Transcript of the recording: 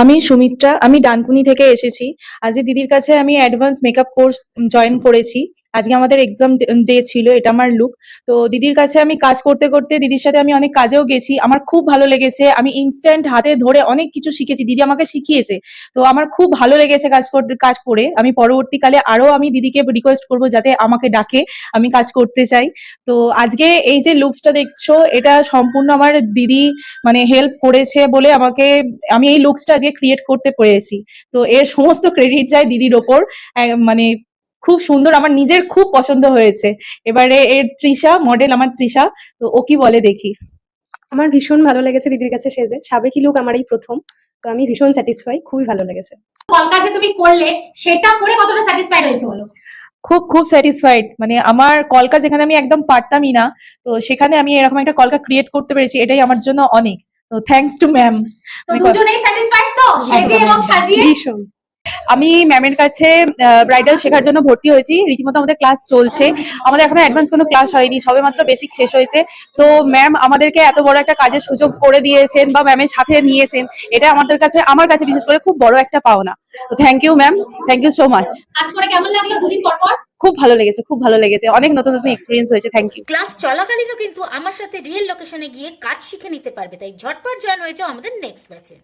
আমি সুমিত্রা, আমি ডানকুনি থেকে এসেছি। আজকে দিদির কাছে আমি অ্যাডভান্স মেকআপ কোর্স জয়েন করেছি। আজকে আমাদের এক্সাম ডে ছিল, এটা আমার লুক। তো দিদির কাছে আমি কাজ করতে করতে দিদির সাথে আমি অনেক কাজেও গেছি, আমার খুব ভালো লেগেছে। আমি ইনস্ট্যান্ট হাতে ধরে অনেক কিছু শিখেছি, দিদি আমাকে শিখিয়েছে। তো আমার খুব ভালো লেগেছে কাজ করে। আমি পরবর্তীকালে আরো আমি দিদিকে রিকোয়েস্ট করবো যাতে আমাকে ডাকে, আমি কাজ করতে চাই। তো আজকে এই যে লুকসটা দেখছো, এটা সম্পূর্ণ আমার দিদি মানে হেল্প করেছে বলে আমি এই লুকসটা আজকে ক্রিয়েট করতে পেরেছি। তো এর সমস্ত ক্রেডিট যায় দিদির ওপর। মানে খুব সুন্দর, আমার নিজের খুব পছন্দ হয়েছে। এবারে এর তৃষা মডেল, আমার তৃষা, তো ও কি বলে দেখি। আমার ভীষণ ভালো লেগেছে দিদির কাছে সেজে। সাবেকি লুক আমার এই প্রথম, তো আমি ভীষণ স্যাটিসফাই, খুবই ভালো লেগেছে। কলকা যে তুমি করলে সেটা করে কতটা স্যাটিসফাইড হয়েছে বলো? খুব খুব স্যাটিসফাইড, মানে আমার কলকা যেখানে আমি একদম পারতামই না, তো সেখানে আমি এরকম একটা কলকা ক্রিয়েট করতে পেরেছি, এটাই আমার জন্য অনেক। তো থ্যাঙ্কস টু ম্যাম। তো দুজনেই স্যাটিসফাইড তো সেজে এবং সাজিয়ে? ভীষণ। আমি ম্যামের কাছে ব্রাইডাল শেখার জন্য ভর্তি হয়েছি, রীতিমতো আমাদের ক্লাস চলছে। আমাদের এখনো অ্যাডভান্স কোনো ক্লাস হয়নি, সবে মাত্র বেসিক শেষ হয়েছে। তো ম্যাম আমাদেরকে এত বড় একটা কাজের সুযোগ করে দিয়েছেন বা ম্যামের সাথে নিয়েছেন, এটা আমার কাছে বিশেষ করে খুব বড় একটা পাওনা। তো thank you ma'am, thank you so much. কাজ করে কেমন লাগলো দুদিন পর পর? খুব ভালো লেগেছে, খুব ভালো লেগেছে, অনেক নতুন নতুন এক্সপিরিয়েন্স হয়েছে। Thank you. ক্লাস চলাকালীনও কিন্তু আমার সাথে রিয়েল লোকেশনে গিয়ে কাজ শিখে নিতে পারবে, তাই ঝটপট জয়েন হয়ে যাও আমাদের নেক্সট ব্যাচে।